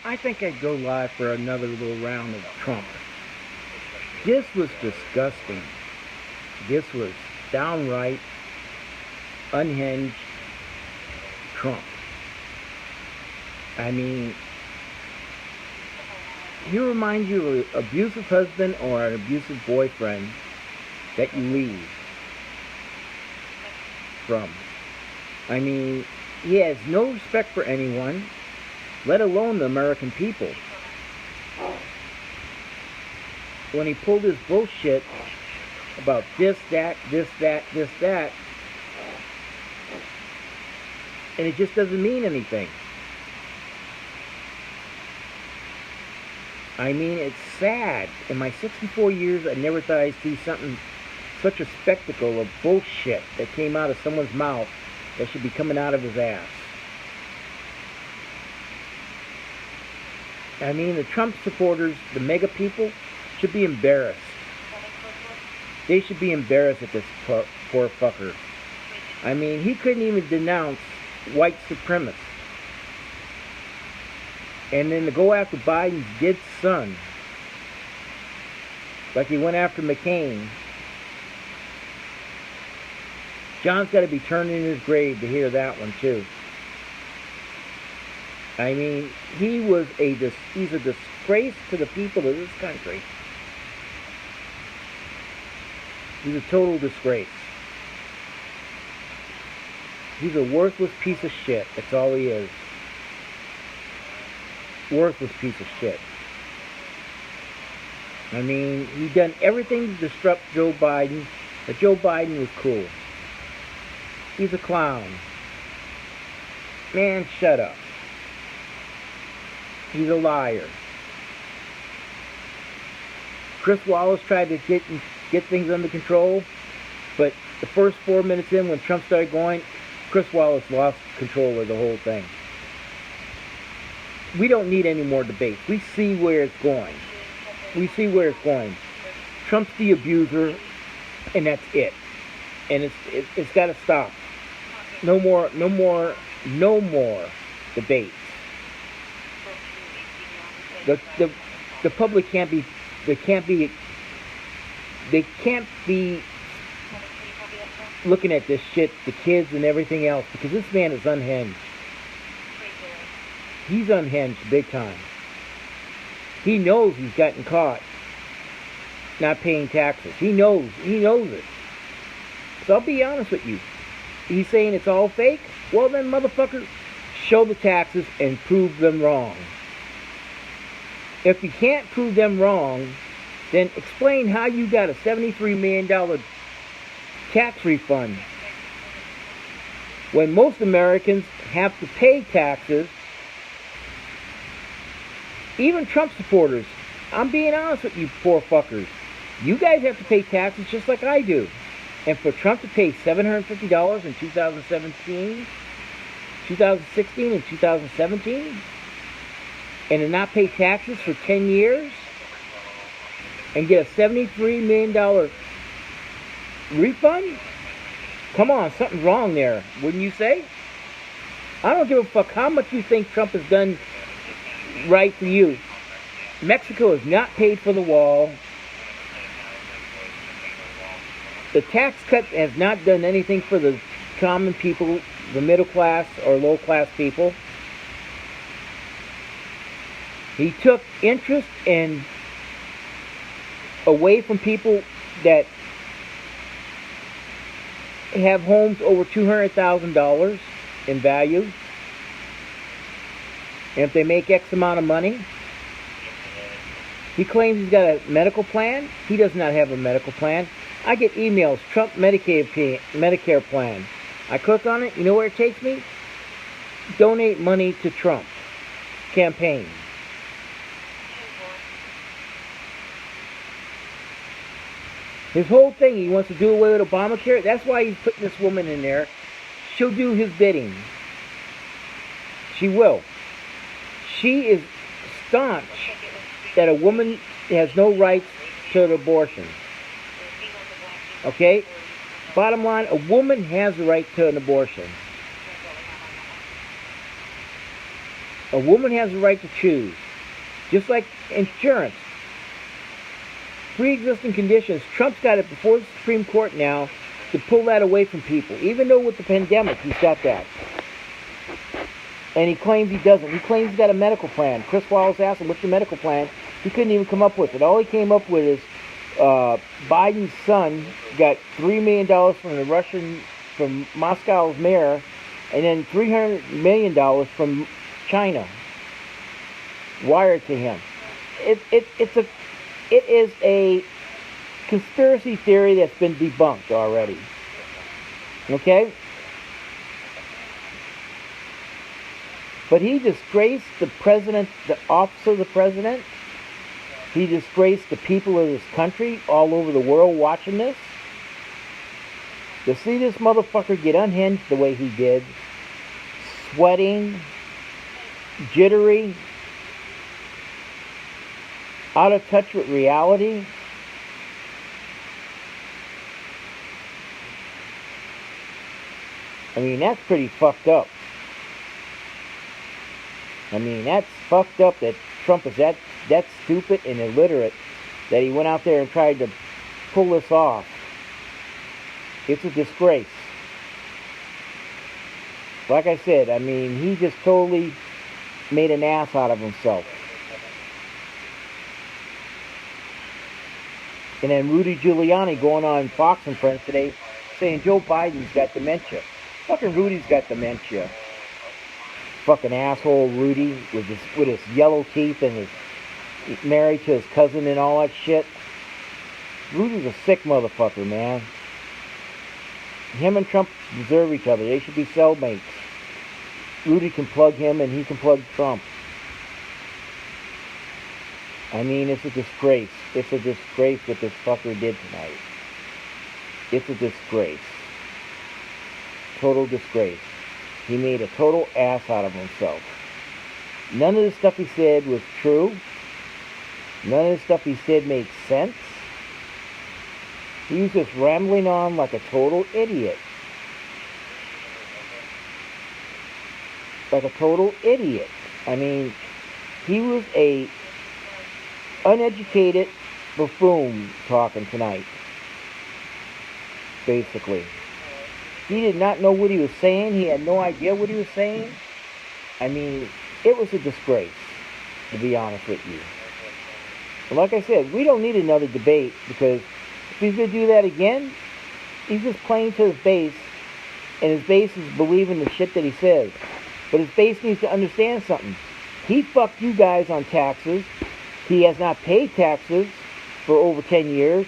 I think I'd go live for another little round of Trump. This was disgusting. This was downright unhinged Trump. I mean, he reminds you of an abusive husband or an abusive boyfriend that you leave from. I mean, he has no respect for anyone, let alone the American people. When he pulled his bullshit about this, that, and it just doesn't mean anything. I mean, it's sad. In my 64 years, I never thought I'd see something, such a spectacle of bullshit that came out of someone's mouth that should be coming out of his ass. I mean, the Trump supporters, the mega people, should be embarrassed. They should be embarrassed at this poor fucker. I mean, he couldn't even denounce white supremacists. And then to go after Biden's dead son, like he went after McCain. John's got to be turning in his grave to hear that one too. I mean, he's a disgrace to the people of this country. He's a total disgrace. He's a worthless piece of shit. That's all he is. Worthless piece of shit. I mean, he done everything to disrupt Joe Biden, but Joe Biden was cool. He's a clown. Man, shut up. He's a liar. Chris Wallace tried to get things under control, but the first 4 minutes in, when Trump started going, Chris Wallace lost control of the whole thing. We don't need any more debates. We see where it's going. We see where it's going. Trump's the abuser, and that's it. And it's got to stop. No more debates. The public can't be looking at this shit, the kids and everything else, because this man is unhinged. He's unhinged big time. He knows he's gotten caught not paying taxes. He knows it. So I'll be honest with you. He's saying it's all fake? Well then, motherfucker, show the taxes and prove them wrong. If you can't prove them wrong, then explain how you got a $73 million tax refund when most Americans have to pay taxes. Even Trump supporters, I'm being honest with you poor fuckers. You guys have to pay taxes just like I do. And for Trump to pay $750 in 2016, and 2017, and to not pay taxes for 10 years, and get a $73 million refund? Come on, something's wrong there, wouldn't you say? I don't give a fuck how much you think Trump has done right for you. Mexico has not paid for the wall. The tax cut has not done anything for the common people, the middle class or low class people. He took interest in away from people that have homes over $200,000 in value. And if they make X amount of money, he claims he's got a medical plan. He does not have a medical plan. I get emails, Trump Medicare plan. I click on it. You know where it takes me? Donate money to Trump campaign. His whole thing, he wants to do away with Obamacare. That's why he's putting this woman in there. She'll do his bidding. She will. She is staunch that a woman has no rights to an abortion. Okay? Bottom line, a woman has the right to an abortion. A woman has the right to choose. Just like insurance. Pre-existing conditions. Trump's got it before the Supreme Court now to pull that away from people. Even though with the pandemic, he's got that. And he claims he doesn't. He claims he's got a medical plan. Chris Wallace asked him, what's your medical plan? He couldn't even come up with it. All he came up with is Biden's son got $3 million from Moscow's mayor, and then $300 million from China wired to him. It is a conspiracy theory that's been debunked already. Okay? But he disgraced the president, the office of the president. He disgraced the people of this country all over the world watching this. To see this motherfucker get unhinged the way he did, sweating, jittery, out of touch with reality. I mean, that's pretty fucked up. I mean, that's fucked up that Trump is that stupid and illiterate that he went out there and tried to pull this off. It's a disgrace. Like I said, I mean, he just totally made an ass out of himself. And then Rudy Giuliani going on Fox and Friends today saying Joe Biden's got dementia. Fucking Rudy's got dementia. Fucking asshole Rudy with his yellow teeth and his married to his cousin and all that shit. Rudy's a sick motherfucker, man. Him and Trump deserve each other. They should be cellmates. Rudy can plug him and he can plug Trump. I mean, it's a disgrace. It's a disgrace what this fucker did tonight. It's a disgrace. Total disgrace. He made a total ass out of himself. None of the stuff he said was true. None of the stuff he said made sense. He was just rambling on like a total idiot. Like a total idiot. I mean, he was a uneducated buffoon talking tonight. Basically. He did not know what he was saying. He had no idea what he was saying. I mean, it was a disgrace, to be honest with you. But like I said, we don't need another debate because if he's going to do that again, he's just playing to his base, and his base is believing the shit that he says. But his base needs to understand something. He fucked you guys on taxes. He has not paid taxes for over 10 years.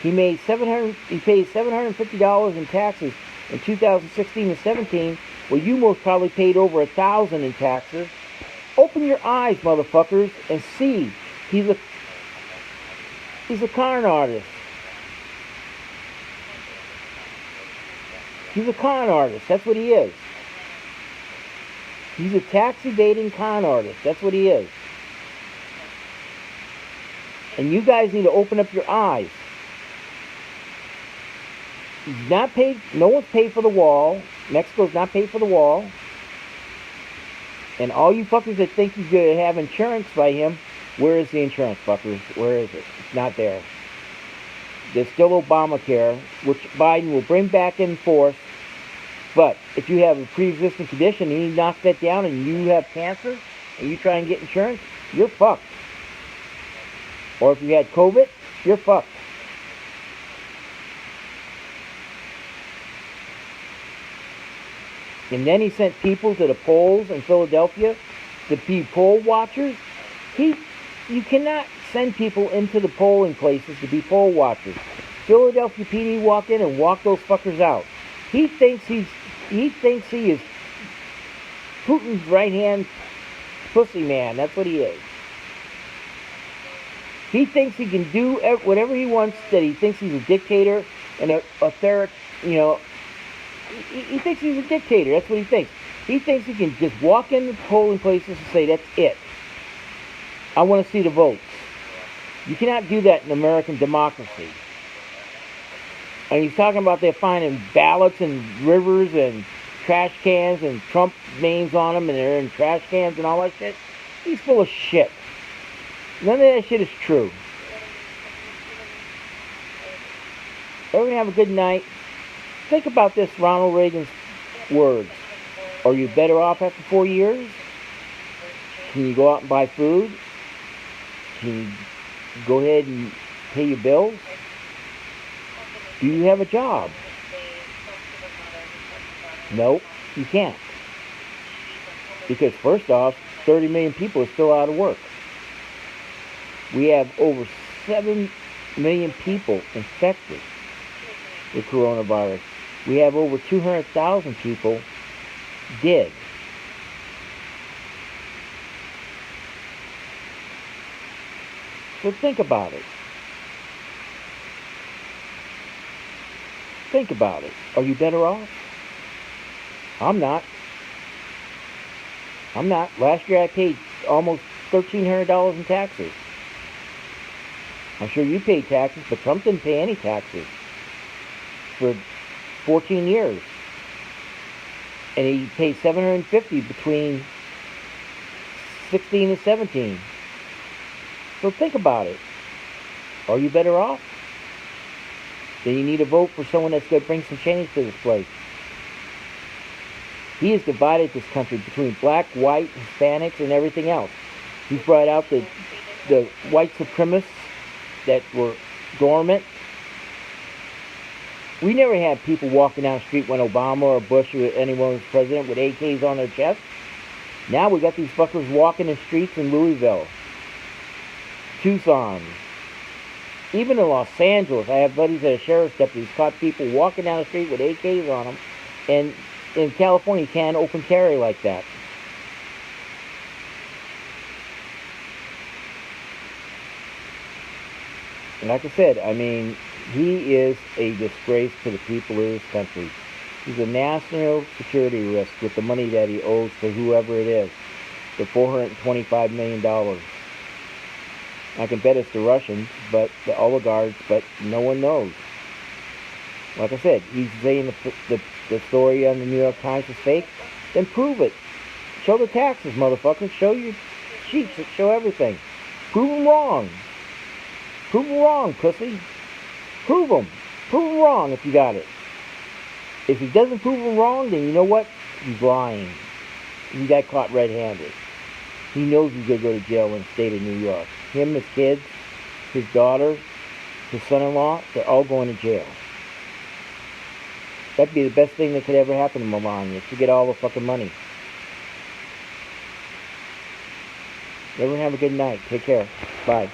He paid $750 in taxes in 2016 and 17, well, you most probably paid over $1,000 in taxes. Open your eyes, motherfuckers, and see. He's a con artist. He's a con artist. That's what he is. He's a tax evading con artist. That's what he is. And you guys need to open up your eyes. He's not paid. No one's paid for the wall. Mexico's not paid for the wall. And all you fuckers that think you're going to have insurance by him, where is the insurance, fuckers? Where is it? It's not there. There's still Obamacare, which Biden will bring back in force. But if you have a pre-existing condition and he knocks that down and you have cancer and you try and get insurance, you're fucked. Or if you had COVID, you're fucked. And then he sent people to the polls in Philadelphia to be poll watchers. You cannot send people into the polling places to be poll watchers. Philadelphia PD walked in and walked those fuckers out. He thinks he is Putin's right-hand pussy man. That's what he is. He thinks he can do whatever he wants, that he thinks he's a dictator and a third, he thinks he's a dictator. That's what he thinks. He thinks he can just walk in the polling places and say, that's it. I want to see the votes. You cannot do that in American democracy. And he's talking about they're finding ballots in rivers and trash cans and Trump names on them, and they're in trash cans and all that shit. He's full of shit. None of that shit is true. Everyone have a good night. Think about this, Ronald Reagan's words. Are you better off after 4 years? Can you go out and buy food? Can you go ahead and pay your bills? Do you have a job? Nope, you can't. Because first off, 30 million people are still out of work. We have over 7 million people infected with coronavirus. We have over 200,000 people dead. So think about it. Think about it. Are you better off? I'm not. I'm not. Last year I paid almost $1,300 in taxes. I'm sure you paid taxes, but Trump didn't pay any taxes for 14 years. And he paid $750 between 16 and 17. So think about it. Are you better off? Then you need to vote for someone that's going to bring some change to this place. He has divided this country between black, white, Hispanics, and everything else. He's brought out the white supremacists that were dormant. We never had people walking down the street when Obama or Bush or anyone was president with AKs on their chest. Now we got these fuckers walking the streets in Louisville, Tucson, even in Los Angeles. I have buddies that are sheriff's deputies caught people walking down the street with AKs on them, and in California you can't open carry like that. And like I said, I mean, he is a disgrace to the people of this country. He's a national security risk with the money that he owes to whoever it is, the $425 million. I can bet it's the Russians, but the oligarchs, but no one knows. Like I said, he's saying the story on the New York Times is fake. Then prove it. Show the taxes, motherfucker. Show your sheets. Show everything. Prove them wrong. Prove them wrong, pussy. Prove them. Prove them wrong if you got it. If he doesn't prove them wrong, then you know what? He's lying. He got caught red-handed. He knows he's going to go to jail in the state of New York. Him, his kids, his daughter, his son-in-law, they're all going to jail. That'd be the best thing that could ever happen to Melania, to get all the fucking money. Everyone have a good night. Take care. Bye.